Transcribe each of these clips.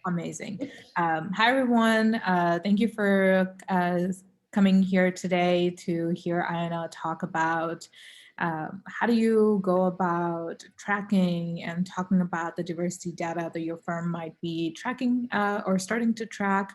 Amazing. Hi, everyone. Thank you for coming here today to hear Ayanna talk about how do you go about tracking and talking about the diversity data that your firm might be tracking or starting to track.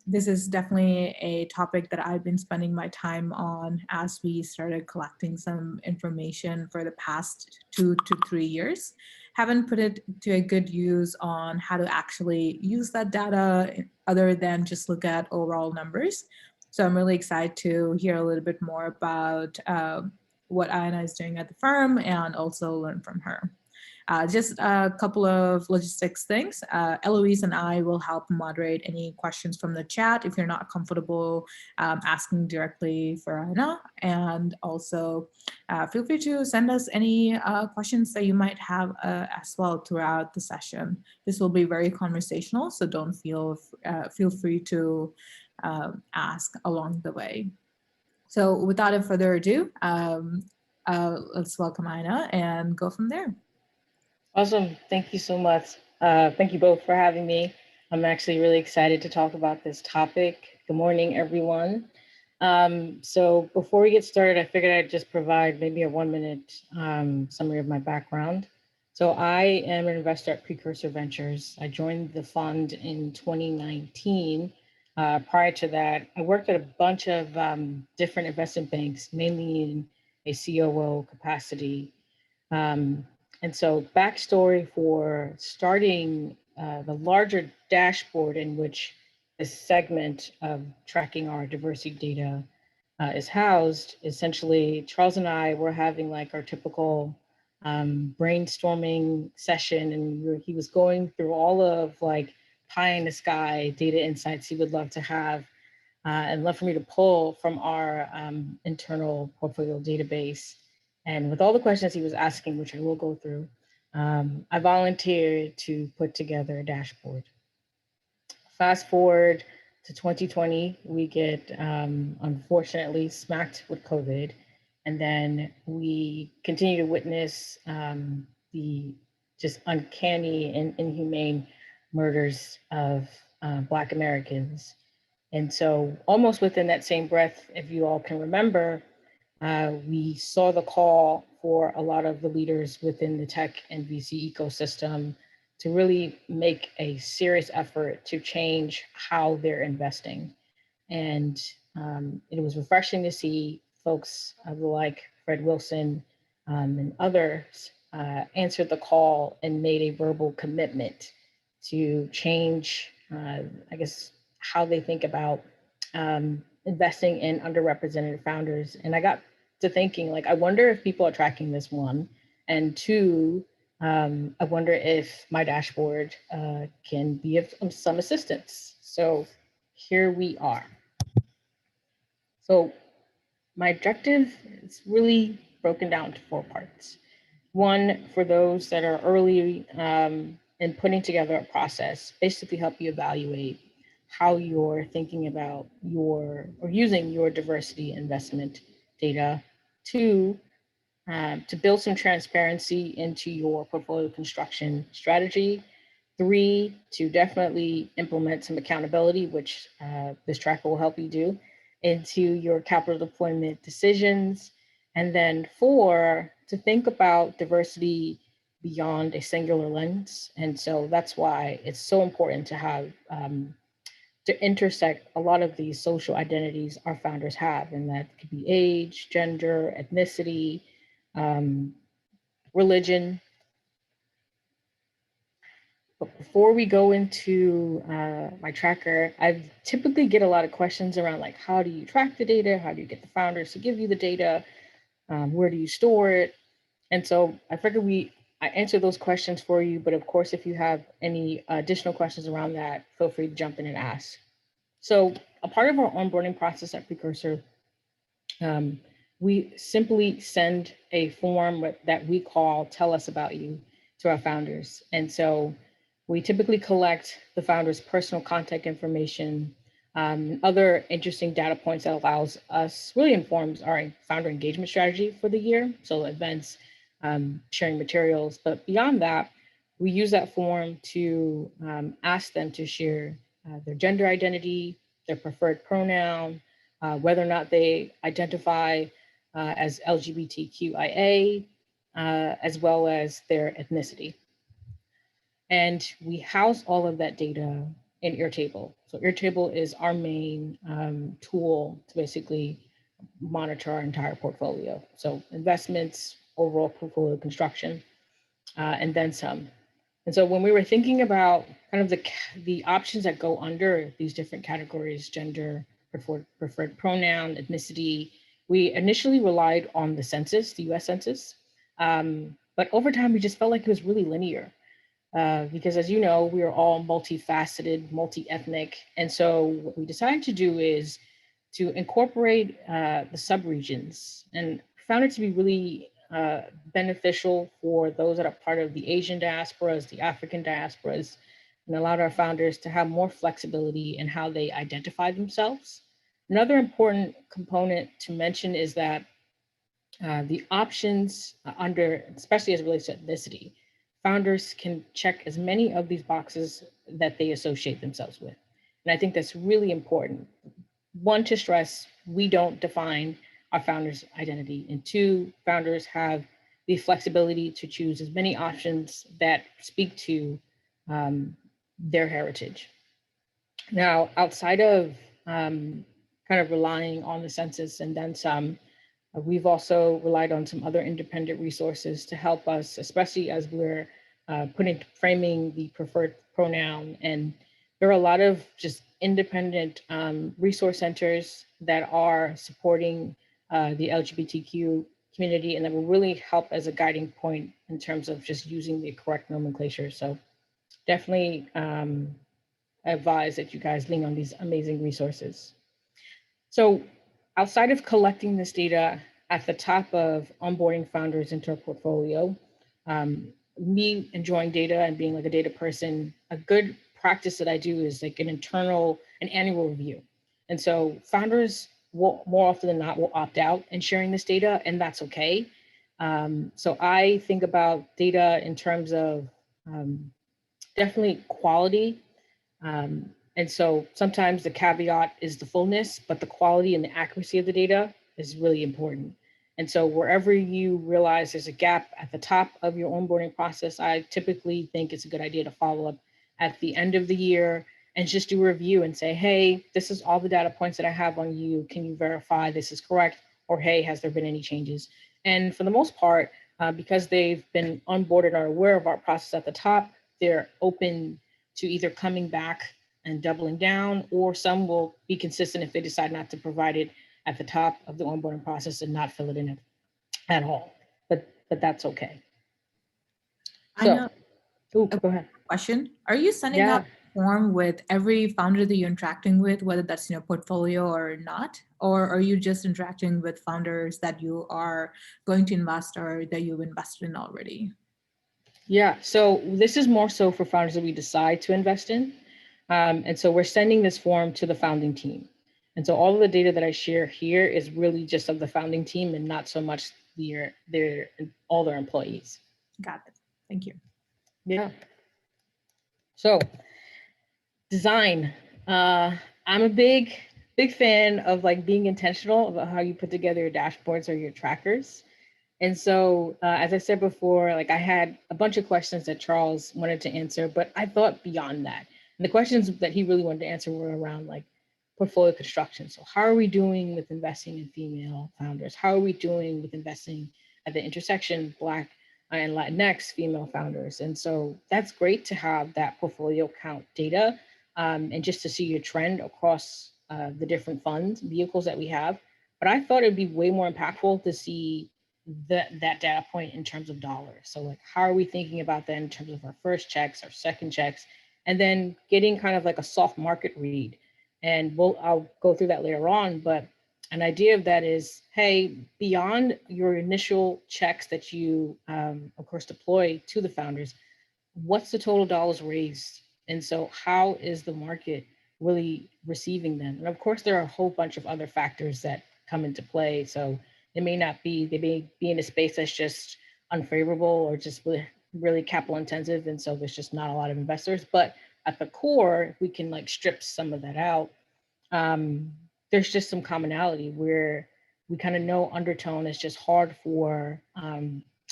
This is definitely a topic that I've been spending my time on as we started collecting some information for the past 2 to 3 years. Haven't put it to a good use on how to actually use that data other than just look at overall numbers. So I'm really excited to hear a little bit more about what Ayanna is doing at the firm and also learn from her. Just a couple of logistics things. Heloise and I will help moderate any questions from the chat if you're not comfortable asking directly for Ayanna. And also feel free to send us any questions that you might have as well throughout the session. This will be very conversational, so don't feel free to ask along the way. So without further ado, let's welcome Ayanna and go from there. Awesome. Thank you so much. Thank you both for having me. I'm actually really excited to talk about this topic. Good morning, everyone. So before we get started, I figured I'd just provide maybe a 1-minute summary of my background. So I am an investor at Precursor Ventures. I joined the fund in 2019. Prior to that, I worked at a bunch of different investment banks, mainly in a COO capacity. And so backstory for starting the larger dashboard in which this segment of tracking our diversity data is housed. Essentially, Charles and I were having like our typical brainstorming session, and he was going through all of like pie in the sky data insights he would love to have and love for me to pull from our internal portfolio database. And with all the questions he was asking, which I will go through, I volunteered to put together a dashboard. Fast forward to 2020, we get unfortunately smacked with COVID. And then we continue to witness the just uncanny and inhumane murders of Black Americans. And so almost within that same breath, if you all can remember, we saw the call for a lot of the leaders within the tech and VC ecosystem to really make a serious effort to change how they're investing. And it was refreshing to see folks like Fred Wilson and others answer the call and made a verbal commitment to change, I guess, how they think about investing in underrepresented founders. And I got to thinking, like, I wonder if people are tracking this, one, and two, I wonder if my dashboard can be of some assistance. So here we are. So my objective is really broken down to 4 parts. One, for those that are early in putting together a process, basically help you evaluate how you're thinking about or using your diversity investment data. 2, to build some transparency into your portfolio construction strategy. 3, to definitely implement some accountability, which this tracker will help you do, into your capital deployment decisions. And then 4, to think about diversity beyond a singular lens. And so that's why it's so important to have to intersect a lot of these social identities our founders have, and that could be age, gender, ethnicity, religion. But before we go into my tracker, I typically get a lot of questions around like, how do you track the data? How do you get the founders to give you the data? Where do you store it? And so I figured I answer those questions for you, but of course, if you have any additional questions around that, feel free to jump in and ask. So a part of our onboarding process at Precursor, we simply send a form that we call Tell Us About You to our founders. And so we typically collect the founder's personal contact information, other interesting data points that allows us, really informs our founder engagement strategy for the year. So events, sharing materials, but beyond that, we use that form to ask them to share their gender identity, their preferred pronoun, whether or not they identify as LGBTQIA, as well as their ethnicity. And we house all of that data in Airtable. So Airtable is our main tool to basically monitor our entire portfolio. So investments, overall portfolio construction, and then some. And so when we were thinking about kind of the options that go under these different categories, gender, preferred pronoun, ethnicity, we initially relied on the census, the US Census. But over time, we just felt like it was really linear. Because as you know, we are all multifaceted, multi-ethnic. And so what we decided to do is to incorporate the subregions, and found it to be really beneficial for those that are part of the Asian diasporas, the African diasporas, and allowed our founders to have more flexibility in how they identify themselves. Another important component to mention is that the options under, especially as it relates to ethnicity, founders can check as many of these boxes that they associate themselves with. And I think that's really important. One, to stress, we don't define our founders' identity. And two, founders have the flexibility to choose as many options that speak to their heritage. Now, outside of kind of relying on the census and then some, we've also relied on some other independent resources to help us, especially as we're framing the preferred pronoun. And there are a lot of just independent resource centers that are supporting the LGBTQ community, and that will really help as a guiding point in terms of just using the correct nomenclature. So definitely advise that you guys lean on these amazing resources. So outside of collecting this data at the top of onboarding founders into our portfolio, me enjoying data and being like a data person, a good practice that I do is like an annual review. And so founders will, more often than not, will opt out in sharing this data, and that's okay. So I think about data in terms of definitely quality. And so sometimes the caveat is the fullness, but the quality and the accuracy of the data is really important. And so wherever you realize there's a gap at the top of your onboarding process, I typically think it's a good idea to follow up at the end of the year and just do a review and say, hey, this is all the data points that I have on you. Can you verify this is correct? Or hey, has there been any changes? And for the most part, because they've been onboarded and are aware of our process at the top, they're open to either coming back and doubling down, or some will be consistent if they decide not to provide it at the top of the onboarding process and not fill it in at all. But that's okay. I So, know. go ahead. Question: are you sending out a form with every founder that you're interacting with, whether that's in your portfolio or not? Or are you just interacting with founders that you are going to invest or that you've invested in already? Yeah, so this is more so for founders that we decide to invest in. And so we're sending this form to the founding team. And so all of the data that I share here is really just of the founding team and not so much all their employees. Got it. Thank you. Yeah. So design. I'm a big fan of like being intentional about how you put together your dashboards or your trackers. And so, as I said before, like I had a bunch of questions that Charles wanted to answer, but I thought beyond that. And the questions that he really wanted to answer were around like portfolio construction. So how are we doing with investing in female founders? How are we doing with investing at the intersection, Black and Latinx female founders? And so that's great to have that portfolio count data and just to see your trend across the different funds, vehicles that we have. But I thought it'd be way more impactful to see that data point in terms of dollars. So like, how are we thinking about that in terms of our first checks, our second checks, and then getting kind of like a soft market read. And I'll go through that later on, but an idea of that is, hey, beyond your initial checks that you, of course, deploy to the founders, what's the total dollars raised? And so how is the market really receiving them? And of course, there are a whole bunch of other factors that come into play. So they may be in a space that's just unfavorable or just really really capital intensive. And so there's just not a lot of investors. But at the core, we can like strip some of that out. There's just some commonality where we kind of know undertone is just hard for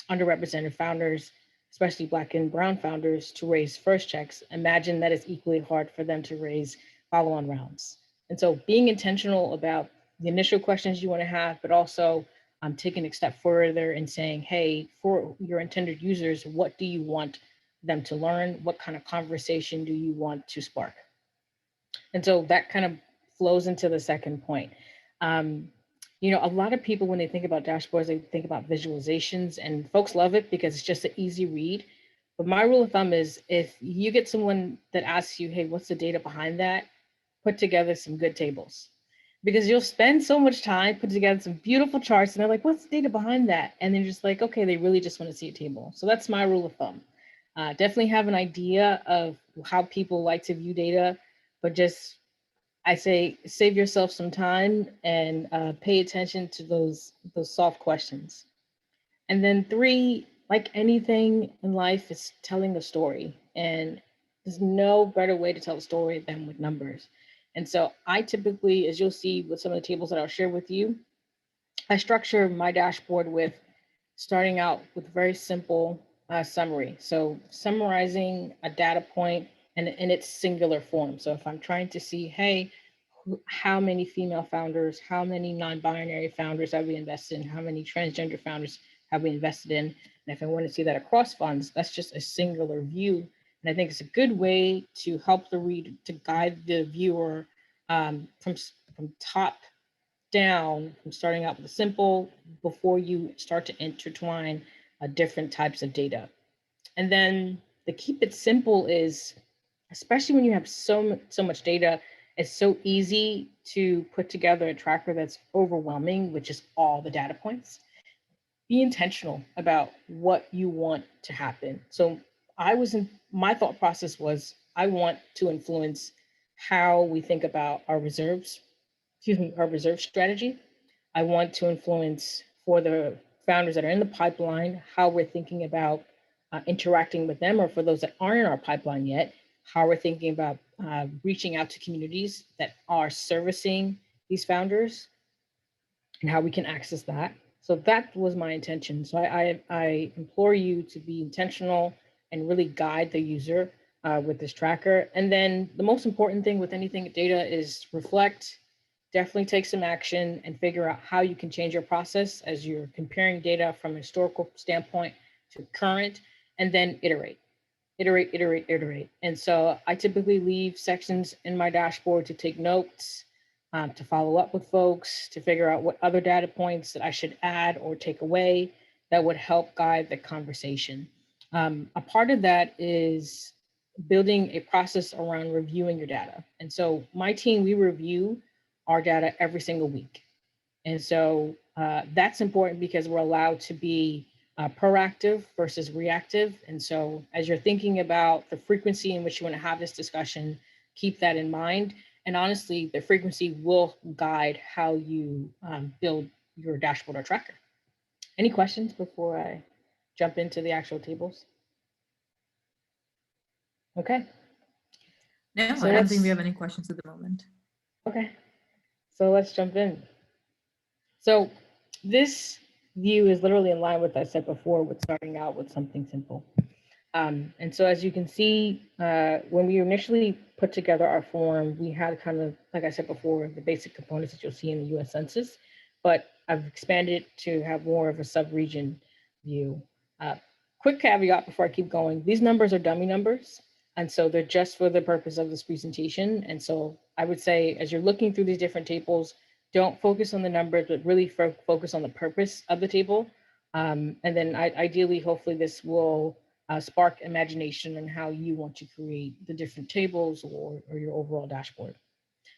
underrepresented founders, especially Black and Brown founders, to raise first checks. Imagine that it's equally hard for them to raise follow-on rounds. And so being intentional about the initial questions you want to have, but also taking a step further and saying, hey, for your intended users, what do you want them to learn? What kind of conversation do you want to spark? And so that kind of flows into the second point. You know, a lot of people, when they think about dashboards, they think about visualizations, and folks love it because it's just an easy read. But my rule of thumb is if you get someone that asks you, hey, what's the data behind that? Put together some good tables, because you'll spend so much time putting together some beautiful charts and they're like, what's the data behind that? And they're just like, okay, they really just want to see a table. So that's my rule of thumb. Definitely have an idea of how people like to view data, but just, I say, save yourself some time and pay attention to those soft questions. And then 3, like anything in life, is telling a story. And there's no better way to tell a story than with numbers. And so I typically, as you'll see with some of the tables that I'll share with you, I structure my dashboard with starting out with a very simple summary. So summarizing a data point in its singular form. So if I'm trying to see, hey, how many female founders, how many non-binary founders have we invested in, how many transgender founders have we invested in, and if I want to see that across funds, that's just a singular view. And I think it's a good way to help the reader, to guide the viewer from top down, from starting out with a simple, before you start to intertwine different types of data. And then the keep it simple is, especially when you have so much data, it's so easy to put together a tracker that's overwhelming, which is all the data points. Be intentional about what you want to happen. So my thought process was, I want to influence how we think about our reserves, our reserve strategy. I want to influence, for the founders that are in the pipeline, how we're thinking about interacting with them, or for those that aren't in our pipeline yet, how we're thinking about reaching out to communities that are servicing these founders and how we can access that. So that was my intention. So I implore you to be intentional and really guide the user with this tracker. And then the most important thing with anything data is reflect, definitely take some action, and figure out how you can change your process as you're comparing data from a historical standpoint to current, and then iterate. And so I typically leave sections in my dashboard to take notes, to follow up with folks, to figure out what other data points that I should add or take away that would help guide the conversation. A part of that is building a process around reviewing your data. And so my team, we review our data every single week. And so that's important because we're allowed to be proactive versus reactive. And so as you're thinking about the frequency in which you want to have this discussion, keep that in mind. And honestly, the frequency will guide how you build your dashboard or tracker. Any questions before I jump into the actual tables? Okay. No, so I don't think we have any questions at the moment. Okay, so let's jump in. So this view is literally in line with what I said before, with starting out with something simple. And so as you can see, when we initially put together our form, we had kind of, like I said before, the basic components that you'll see in the US Census, but I've expanded to have more of a sub-region view. Quick caveat before I keep going, these numbers are dummy numbers. And so they're just for the purpose of this presentation. And so I would say, as you're looking through these different tables, don't focus on the numbers, but really focus on the purpose of the table. And then ideally, hopefully this will spark imagination on how you want to create the different tables or your overall dashboard.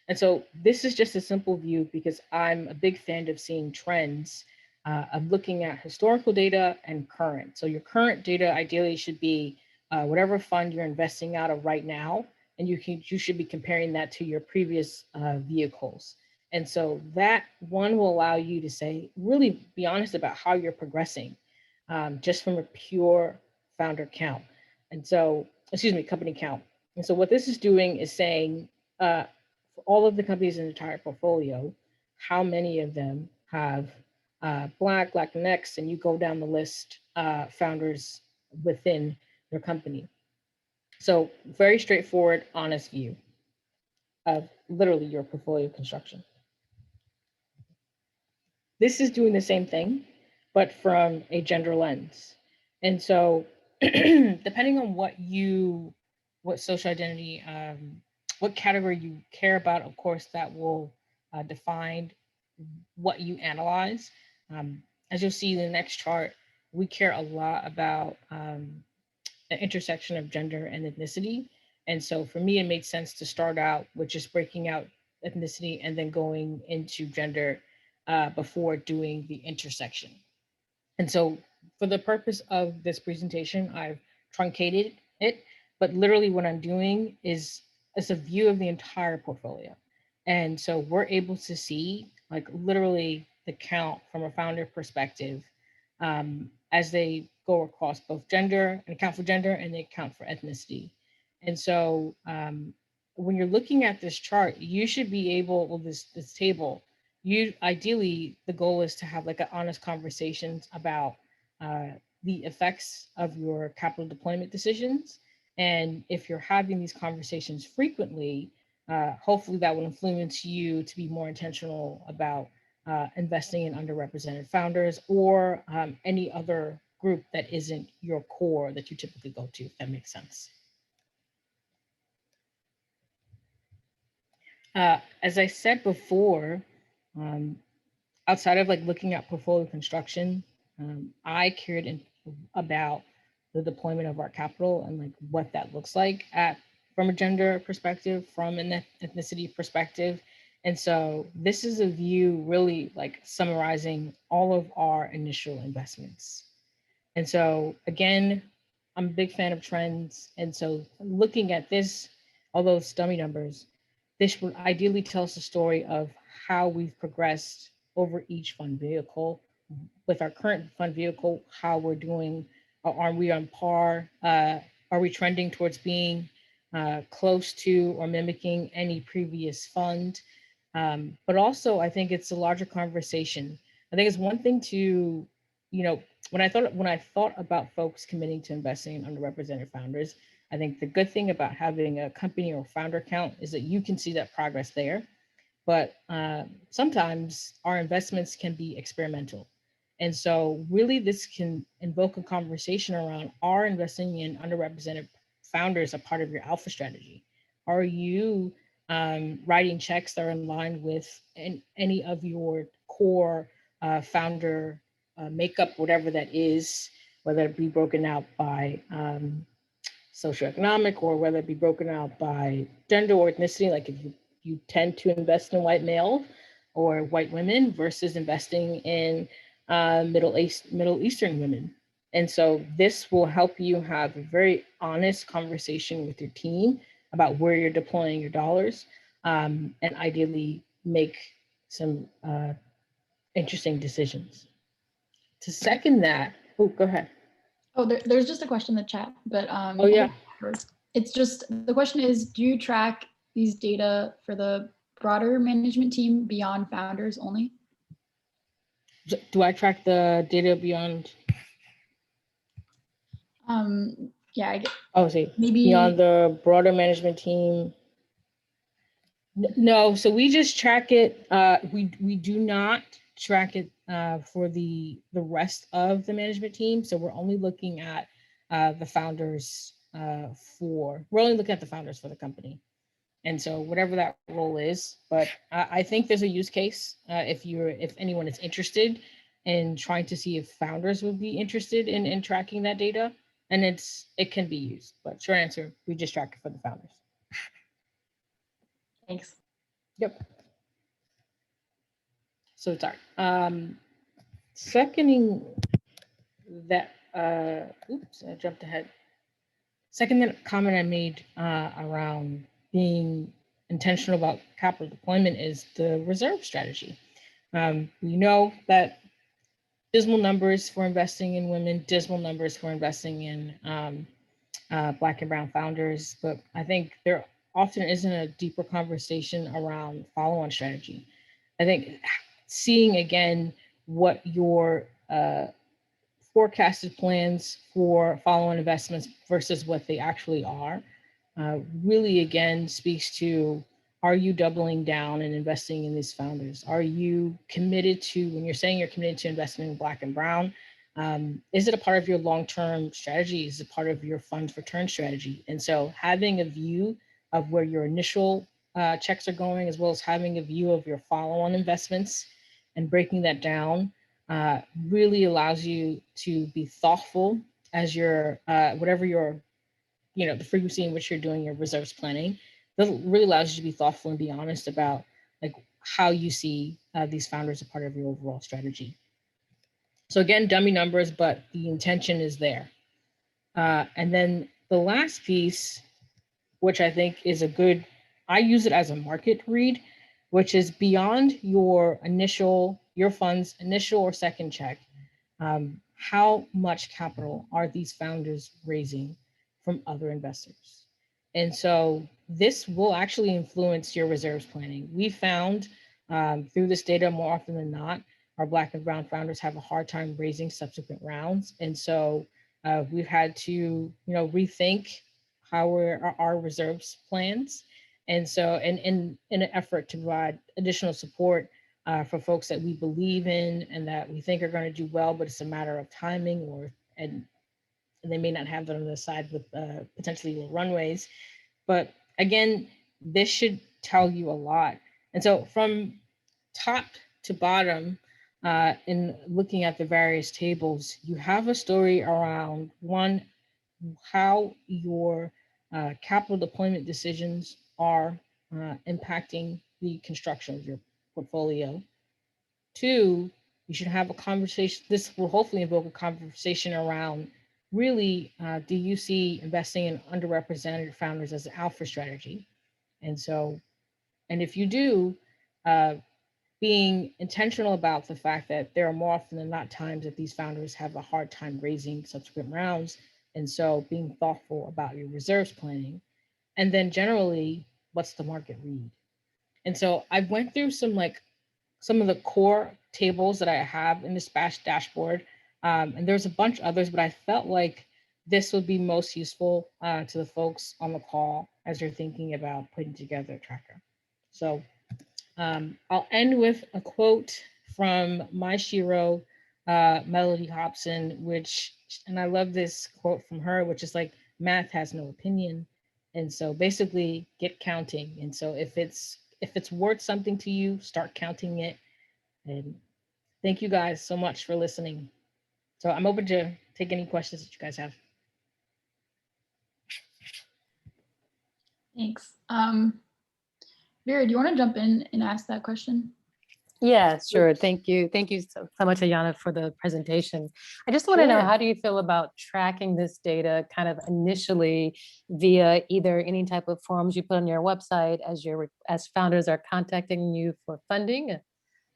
And so this is just a simple view because I'm a big fan of seeing trends, of looking at historical data and current. So your current data ideally should be whatever fund you're investing out of right now, and you should be comparing that to your previous vehicles. And so that one will allow you to say, really be honest about how you're progressing, just from a pure founder count. And so, excuse me, company count. And so what this is doing is saying, for all of the companies in the entire portfolio, how many of them have Black, Latinx, and you go down the list, founders within their company. So very straightforward, honest view of literally your portfolio construction. This is doing the same thing, but from a gender lens. And so depending on what social identity, what category you care about, of course, that will define what you analyze. As you'll see in the next chart, we care a lot about the intersection of gender and ethnicity. And so for me, it made sense to start out with just breaking out ethnicity and then going into gender before doing the intersection. And so for the purpose of this presentation, I've truncated it, but literally what I'm doing is a view of the entire portfolio. And so we're able to see like literally the count from a founder perspective as they go across both gender and account for gender and they account for ethnicity. And so when you're looking at this chart, you should be able, well, this table, you ideally, the goal is to have like an honest conversations about the effects of your capital deployment decisions. And if you're having these conversations frequently, hopefully that will influence you to be more intentional about investing in underrepresented founders or any other group that isn't your core that you typically go to, if that makes sense. As I said before, outside of like looking at portfolio construction, I cared about the deployment of our capital and like what that looks like from a gender perspective, from an ethnicity perspective. And so this is a view really like summarizing all of our initial investments. And so again, I'm a big fan of trends. And so looking at this, all those dummy numbers, this would ideally tell us the story of how we've progressed over each fund vehicle. With our current fund vehicle, how we're doing, are we on par? Are we trending towards being close to or mimicking any previous fund? But also, I think it's a larger conversation. I think it's one thing to, you know, when I thought about folks committing to investing in underrepresented founders, I think the good thing about having a company or founder count is that you can see that progress there. But sometimes our investments can be experimental. And so really this can invoke a conversation around, are investing in underrepresented founders a part of your alpha strategy? Are you writing checks that are in line with any of your core founder makeup, whatever that is, whether it be broken out by socioeconomic or whether it be broken out by gender or ethnicity, like if you tend to invest in white male or white women versus investing in Middle Eastern women. And so this will help you have a very honest conversation with your team about where you're deploying your dollars and ideally make some interesting decisions. To second that, oh, go ahead. Oh, there's just a question in the chat, but oh yeah. It's just, the question is, do you track these data for the broader management team beyond founders only? Do I track the data beyond? Yeah, I get. Oh, see, maybe beyond the broader management team. No, so we just track it. We do not track it for the rest of the management team. So we're only looking at the founders we're only looking at the founders for the company. And so whatever that role is, but I think there's a use case if anyone is interested in trying to see if founders would be interested in tracking that data, and it can be used. But short answer, we just track it for the founders. Thanks. Yep. So sorry. Seconding that, oops, I jumped ahead. Second that comment I made around being intentional about capital deployment is the reserve strategy. We know that dismal numbers for investing in women, dismal numbers for investing in Black and brown founders. But I think there often isn't a deeper conversation around follow-on strategy. I think seeing again what your forecasted plans for follow-on investments versus what they actually are really again speaks to, are you doubling down and investing in these founders? Are you committed to, when you're saying you're committed to investing in Black and brown, is it a part of your long-term strategy? Is it part of your funds return strategy? And so having a view of where your initial checks are going, as well as having a view of your follow-on investments and breaking that down really allows you to be thoughtful as your, whatever your, the frequency in which you're doing your reserves planning. That really allows you to be thoughtful and be honest about like how you see these founders a part of your overall strategy. So again, dummy numbers, but the intention is there. And then the last piece, which I think is a good, I use it as a market read, which is beyond your fund's initial or second check. How much capital are these founders raising from other investors? And so this will actually influence your reserves planning. We found through this data more often than not, our Black and brown founders have a hard time raising subsequent rounds. And so we've had to, rethink how our reserves plans. And so in an effort to provide additional support for folks that we believe in and that we think are going to do well, but it's a matter of timing and they may not have it on the side with potentially little runways. But again, this should tell you a lot. And so from top to bottom, in looking at the various tables, you have a story around one, how your capital deployment decisions are impacting the construction of your portfolio. Two, you should have a conversation. This will hopefully invoke a conversation around really, do you see investing in underrepresented founders as an alpha strategy? And so, and if you do, being intentional about the fact that there are more often than not times that these founders have a hard time raising subsequent rounds. And so being thoughtful about your reserves planning. And then generally, what's the market read? And so I went through some of the core tables that I have in this dashboard. And there's a bunch of others, but I felt like this would be most useful to the folks on the call as you're thinking about putting together a tracker. So I'll end with a quote from my Shiro, Melody Hobson, and I love this quote from her, which is like, math has no opinion. And so basically get counting. And so if it's worth something to you, start counting it. And thank you guys so much for listening. So I'm open to take any questions that you guys have. Thanks. Vera, do you want to jump in and ask that question? Yeah, sure. Thank you. Thank you so much, Ayanna, for the presentation. I just want to know, how do you feel about tracking this data kind of initially via either any type of forms you put on your website as founders are contacting you for funding?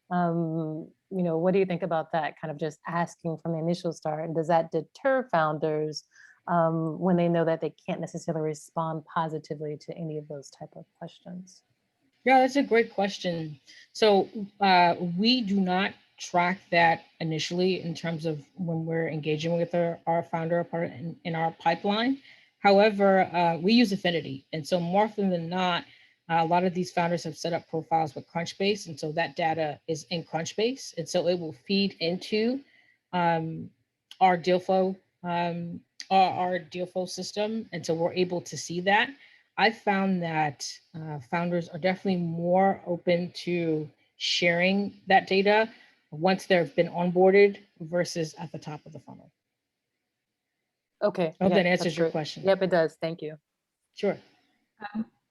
What do you think about that, kind of just asking from the initial start? And does that deter founders when they know that they can't necessarily respond positively to any of those type of questions? Yeah, that's a great question. So we do not track that initially in terms of when we're engaging with our founder part in our pipeline. However, we use Affinity. And so more often than not, a lot of these founders have set up profiles with Crunchbase. And so that data is in Crunchbase. And so it will feed into our deal flow, our deal flow system. And so we're able to see that. I found that founders are definitely more open to sharing that data once they've been onboarded versus at the top of the funnel. Okay. I hope that answers your question. Yep, it does. Thank you. Sure.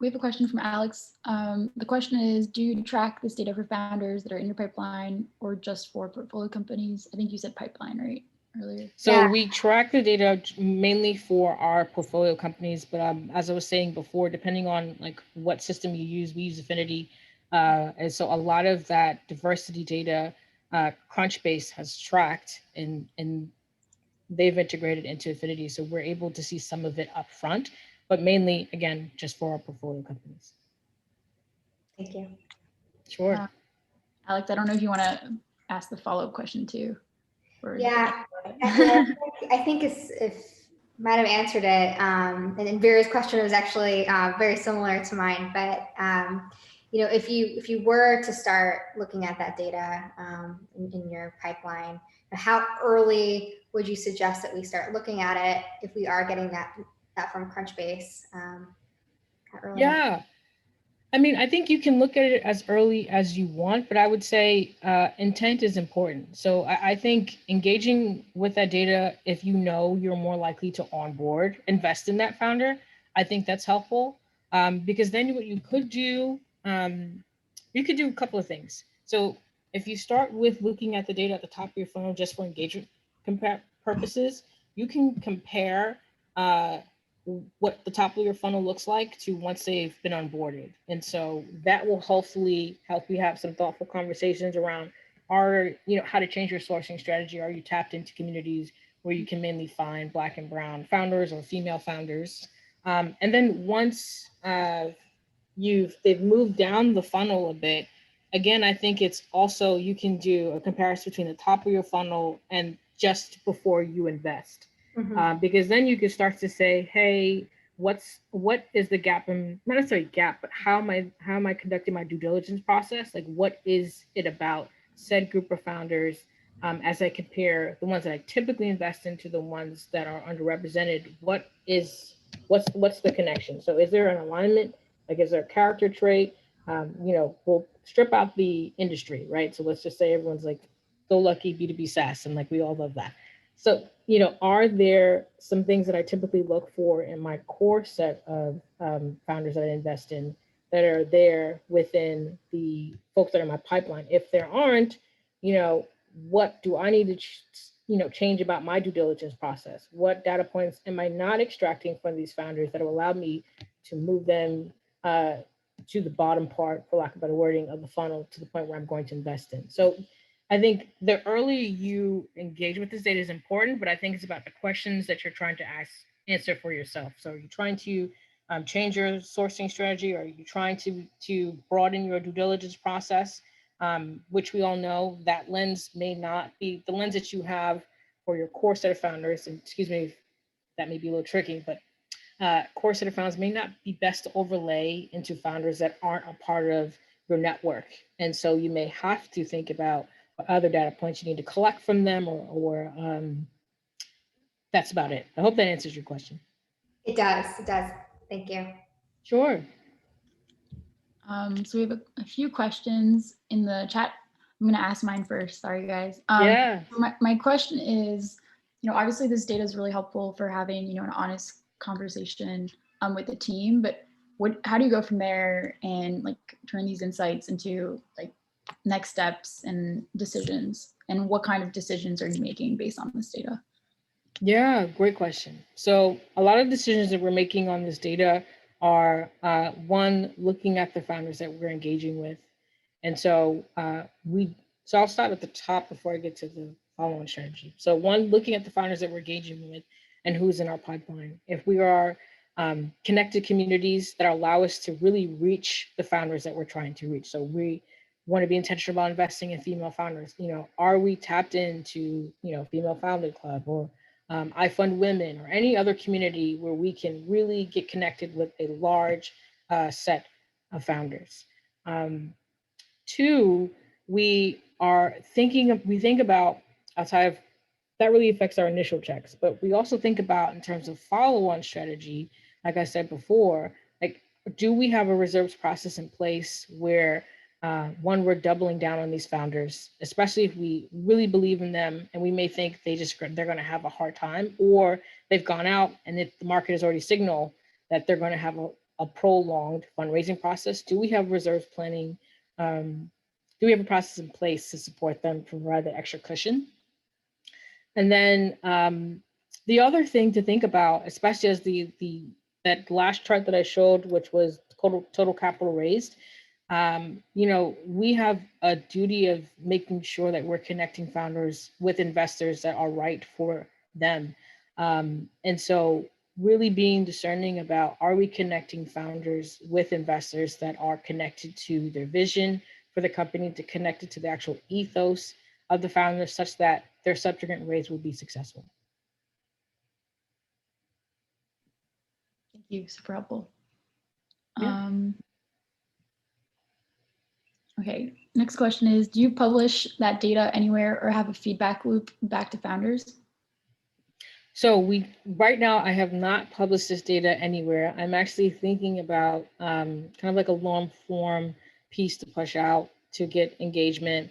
We have a question from Alex. The question is, do you track this data for founders that are in your pipeline or just for portfolio companies? I think you said pipeline, right? Earlier. So we track the data mainly for our portfolio companies, but as I was saying before, depending on like what system you use, we use Affinity. And so a lot of that diversity data Crunchbase has tracked and they've integrated into Affinity. So we're able to see some of it up front, but mainly, again, just for our portfolio companies. Thank you. Sure. Alex, I don't know if you want to ask the follow-up question too. Yeah, I think if might have answered it, and then Vera's question was actually very similar to mine. But you know, if you were to start looking at that data in your pipeline, how early would you suggest that we start looking at it if we are getting that from Crunchbase? How early? Yeah. I mean, I think you can look at it as early as you want, but I would say intent is important. So I think engaging with that data, if you know you're more likely to onboard, invest in that founder, I think that's helpful. Because then what you could do, you could do a couple of things. So if you start with looking at the data at the top of your funnel just for engagement purposes, you can compare what the top of your funnel looks like to once they've been onboarded. And so that will hopefully help you have some thoughtful conversations around how to change your sourcing strategy. Are you tapped into communities where you can mainly find Black and Brown founders or female founders? And then once they've moved down the funnel a bit, again, I think it's also, you can do a comparison between the top of your funnel and just before you invest. Because then you can start to say, hey, what is the gap in, not necessarily gap, but how am I conducting my due diligence process? Like, what is it about said group of founders as I compare the ones that I typically invest in to the ones that are underrepresented? What's the connection? So is there an alignment? Like, is there a character trait? We'll strip out the industry, right? So let's just say everyone's like go lucky B2B SaaS, and like we all love that. So, are there some things that I typically look for in my core set of founders that I invest in that are there within the folks that are in my pipeline? If there aren't, what do I need to, change about my due diligence process? What data points am I not extracting from these founders that will allow me to move them to the bottom part, for lack of better wording, of the funnel to the point where I'm going to invest in? So I think the earlier you engage with this data is important, but I think it's about the questions that you're trying to answer for yourself. So are you trying to change your sourcing strategy? Or are you trying to broaden your due diligence process? Which we all know that lens may not be the lens that you have for your core set of founders. And excuse me, that may be a little tricky, but core set of founders may not be best to overlay into founders that aren't a part of your network. And so you may have to think about what other data points you need to collect from them, or that's about it. I hope that answers your question. It does. Thank you. Sure. So we have a few questions in the chat. I'm going to ask mine first. Sorry, guys. Yeah. My question is, obviously this data is really helpful for having, an honest conversation with the team, but how do you go from there and like turn these insights into like next steps and decisions? And what kind of decisions are you making based on this data? Yeah, great question. So a lot of decisions that we're making on this data are one, looking at the founders that we're engaging with. And so I'll start at the top before I get to the following strategy. So one, looking at the founders that we're engaging with and who's in our pipeline. If we are connected communities that allow us to really reach the founders that we're trying to reach. So we want to be intentional about investing in female founders. Are we tapped into, Female Founding Club or I Fund Women or any other community where we can really get connected with a large set of founders? Two, we think about outside of that really affects our initial checks, but we also think about in terms of follow-on strategy, like I said before, like, do we have a reserves process in place where one, we're doubling down on these founders, especially if we really believe in them and we may think they're going to have a hard time, or they've gone out and if the market has already signaled that they're going to have a prolonged fundraising process. Do we have reserves planning? Do we have a process in place to support them, provide the extra cushion? And then the other thing to think about, especially as that last chart that I showed, which was total capital raised, You know, we have a duty of making sure that we're connecting founders with investors that are right for them. And so really being discerning about, are we connecting founders with investors that are connected to their vision for the company, to connect it to the actual ethos of the founders, such that their subsequent raise will be successful. Thank you, super helpful. Yeah. Okay, next question is, do you publish that data anywhere or have a feedback loop back to founders? So right now, I have not published this data anywhere. I'm actually thinking about kind of like a long form piece to push out to get engagement.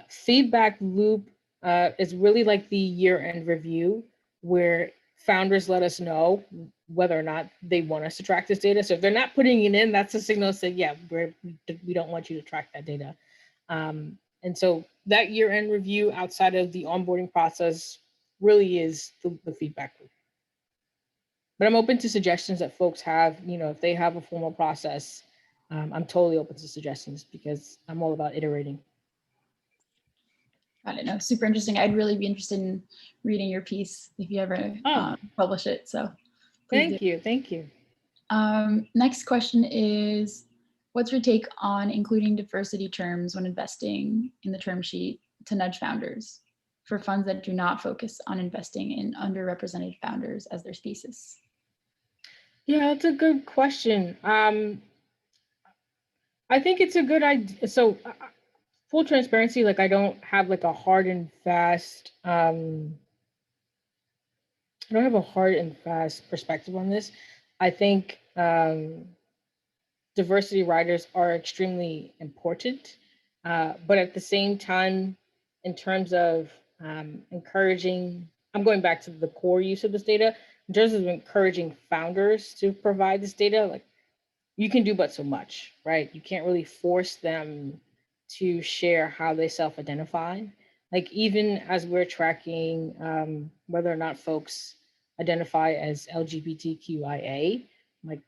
Feedback loop is really like the year-end review, where founders let us know whether or not they want us to track this data. So if they're not putting it in, that's a signal to say, yeah, we don't want you to track that data. And so that year-end review outside of the onboarding process really is the feedback loop. But I'm open to suggestions that folks have. You know, if they have a formal process, I'm totally open to suggestions because I'm all about iterating. Got it. No, super interesting. I'd really be interested in reading your piece if you ever publish it. So thank you. Thank you. Next question is, what's your take on including diversity terms when investing in the term sheet to nudge founders for funds that do not focus on investing in underrepresented founders as their thesis? Yeah, that's a good question. I think it's a good idea. So full transparency, like I don't have like a hard and fast, I don't have a hard and fast perspective on this. I think diversity riders are extremely important, but at the same time, in terms of encouraging, I'm going back to the core use of this data, in terms of encouraging founders to provide this data, like you can do but so much, right? You can't really force them to share how they self-identify. Like even as we're tracking whether or not folks identify as LGBTQIA, like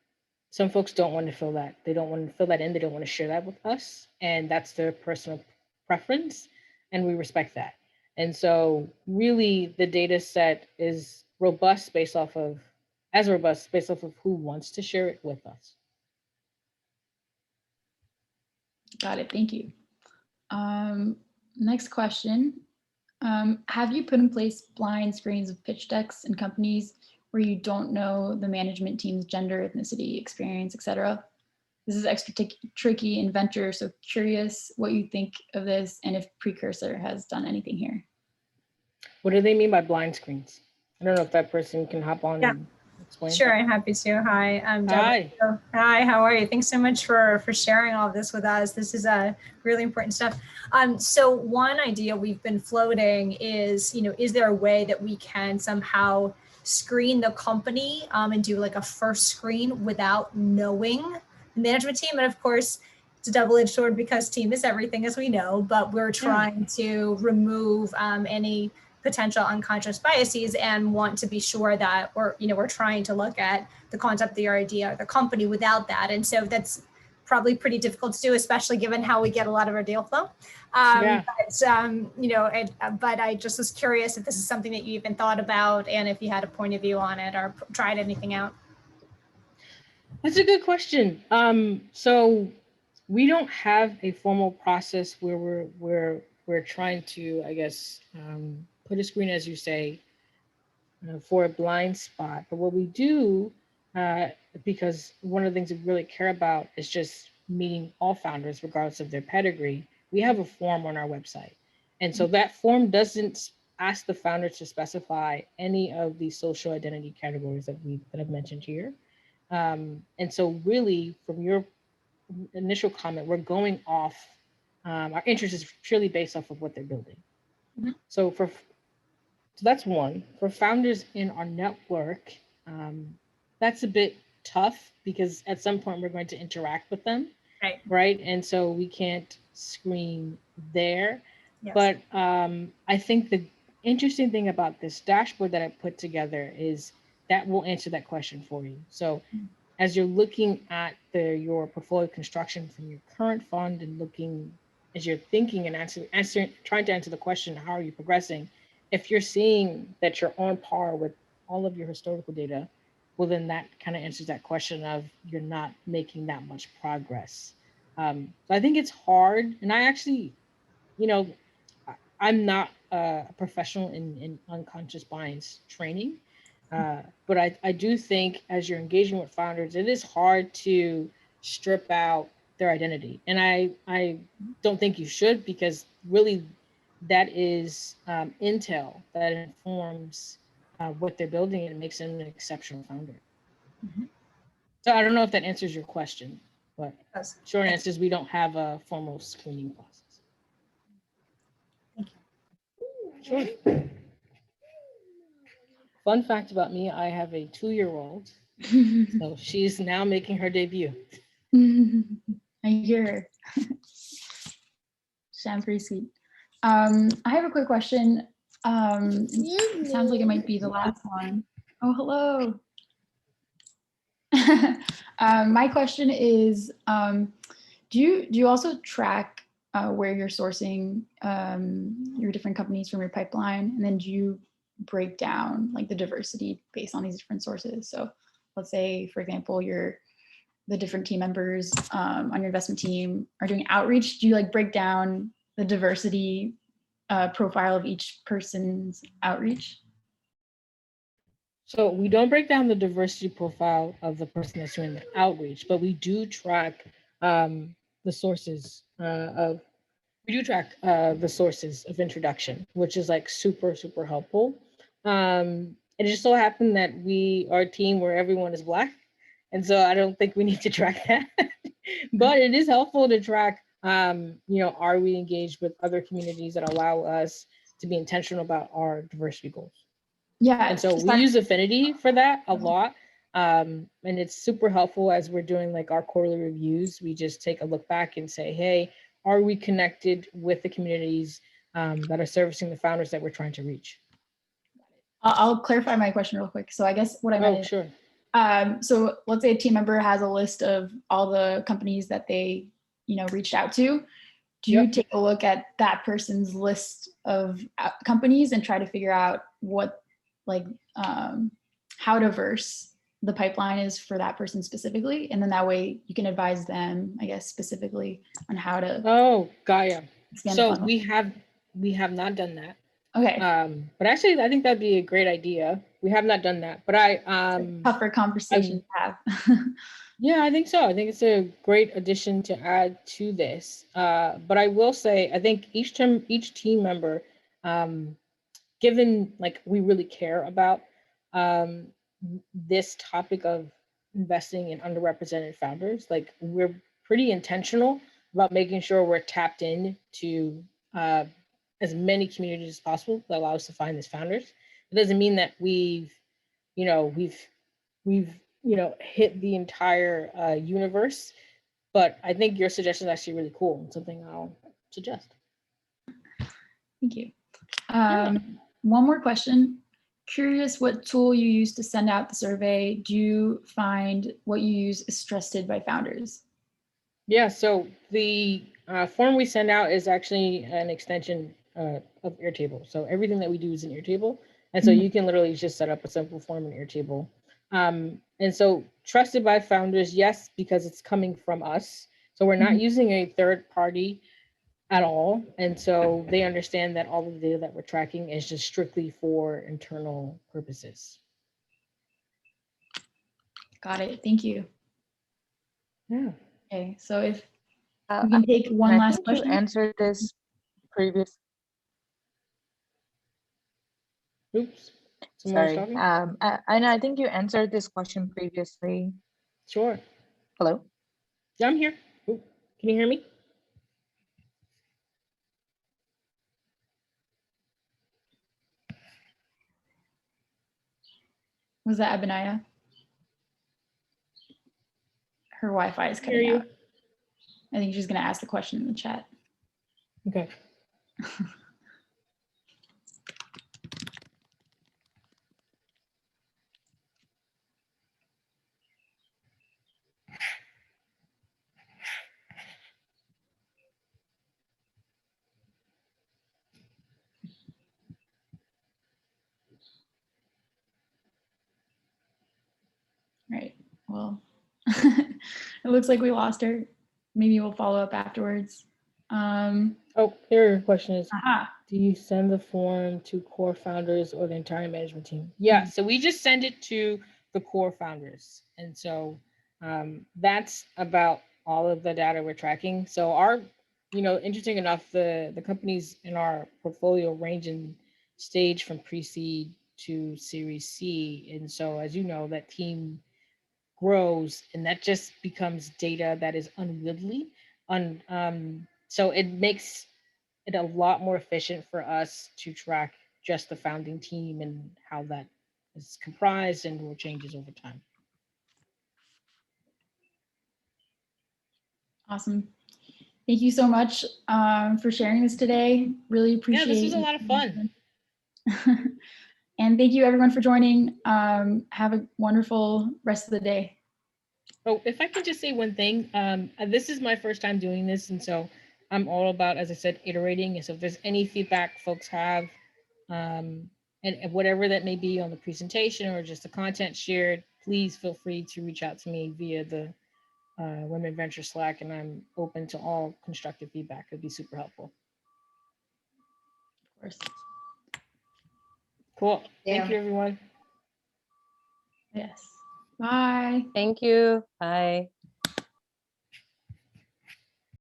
some folks don't want to fill that. They don't want to fill that in. They don't want to share that with us. And that's their personal preference. And we respect that. And so really the data set is robust based off of, as robust based off of who wants to share it with us. Got it. Thank you. Next question. Have you put in place blind screens of pitch decks in companies where you don't know the management team's gender, ethnicity, experience, etc.? This is extra tricky in venture, so curious what you think of this and if Precursor has done anything here. What do they mean by blind screens? I don't know if that person can hop on and explain. Sure, I'm happy to. Hi, I'm Deborah. Hi. Hi, how are you? Thanks so much for sharing all of this with us. This is really important stuff. So one idea we've been floating is, is there a way that we can somehow screen the company and do like a first screen without knowing the management team? And of course, it's a double-edged sword because team is everything, as we know, but we're trying to remove any potential unconscious biases and want to be sure that we're trying to look at the concept, the idea, the company without that. And so that's probably pretty difficult to do, especially given how we get a lot of our deal flow. But I just was curious if this is something that you even thought about and if you had a point of view on it or tried anything out. That's a good question. So we don't have a formal process where we're trying to, I guess, put a screen, as you say, for a blind spot. But what we do, because one of the things we really care about is just meeting all founders, regardless of their pedigree, we have a form on our website. And so that form doesn't ask the founder to specify any of the social identity categories that I've mentioned here. And so really, from your initial comment, we're going off, our interest is purely based off of what they're building. Mm-hmm. So that's one. For founders in our network, that's a bit tough because at some point we're going to interact with them, right? And so we can't screen there. Yes. But I think the interesting thing about this dashboard that I put together is that will answer that question for you. So as you're looking at your portfolio construction from your current fund and looking, as you're thinking and trying to answer the question, how are you progressing? If you're seeing that you're on par with all of your historical data, well, then that kind of answers that question of you're not making that much progress. So I think it's hard. And I actually, I'm not a professional in unconscious bias training, but I do think as you're engaging with founders, it is hard to strip out their identity. And I don't think you should, because really that is intel that informs what they're building and makes them an exceptional founder. Mm-hmm. So I don't know if that answers your question, but short answer is we don't have a formal screening process. Sure. Fun fact about me, I have a 2-year-old, so she's now making her debut. I hear her. Sounds pretty sweet. I have a quick question. It sounds like it might be the last one. Oh, hello. My question is, do you also track where you're sourcing your different companies from your pipeline, and then do you break down like the diversity based on these different sources? So let's say, for example, the different team members on your investment team are doing outreach. Do you like break down the diversity profile of each person's outreach? So we don't break down the diversity profile of the person that's doing the outreach, but we do track the sources of introduction, which is like super, super helpful. It just so happened that our team where everyone is Black. And so I don't think we need to track that, but it is helpful to track, are we engaged with other communities that allow us to be intentional about our diversity goals? Yeah. And so we use Affinity for that a lot. And it's super helpful as we're doing like our quarterly reviews. We just take a look back and say, hey, are we connected with the communities that are servicing the founders that we're trying to reach? I'll clarify my question real quick. So I guess what I meant is, sure. So let's say a team member has a list of all the companies that they, reached out to. Do you take a look at that person's list of companies and try to figure out what, how diverse the pipeline is for that person specifically? And then that way you can advise them, I guess, specifically on how to. Oh, Gaia. So the we have not done that. Okay. But actually, I think that'd be a great idea. We have not done that, but tougher conversation to have. Yeah, I think so. I think it's a great addition to add to this. But I will say, I think each team member, given like we really care about this topic of investing in underrepresented founders, like we're pretty intentional about making sure we're tapped in to as many communities as possible that allow us to find these founders. It doesn't mean that we've hit the entire universe, but I think your suggestion is actually really cool and something I'll suggest. Thank you. One more question. Curious what tool you use to send out the survey. Do you find what you use is trusted by founders? Yeah, so the form we send out is actually an extension of Airtable. So everything that we do is in Airtable. And so you can literally just set up a simple form in Airtable. And so trusted by founders, yes, because it's coming from us. So we're not using a third party at all. And so they understand that all of the data that we're tracking is just strictly for internal purposes. Got it. Thank you. Yeah. Okay, so if we can take one last question. You answered this previous. Oops. Sorry. I think you answered this question previously. Sure. Hello? Yeah, I'm here. Ooh, can you hear me? Was that Abhinaya? Her Wi-Fi is cutting out. I think she's going to ask the question in the chat. Okay. Right. Well, it looks like we lost her. Maybe we'll follow up afterwards. Oh, here your question is, Aha. do you send the form to core founders or the entire management team? Yeah, so we just send it to the core founders. And so that's about all of the data we're tracking. So our, interesting enough, the companies in our portfolio range in stage from pre-seed to Series C. And so as you know, that team grows and that just becomes data that is unwieldy. So it makes it a lot more efficient for us to track just the founding team and how that is comprised and what changes over time. Awesome. Thank you so much for sharing this today. Really appreciate it. Yeah, this was a lot of fun. And thank you everyone for joining. Have a wonderful rest of the day. Oh, if I can just say one thing, this is my first time doing this, and so I'm all about, as I said, iterating. And so if there's any feedback folks have, and whatever that may be on the presentation or just the content shared, please feel free to reach out to me via the Women Venture Slack, and I'm open to all constructive feedback. It'd be super helpful. Of course. Cool. Thank you, everyone. Yes. Bye. Thank you. Bye.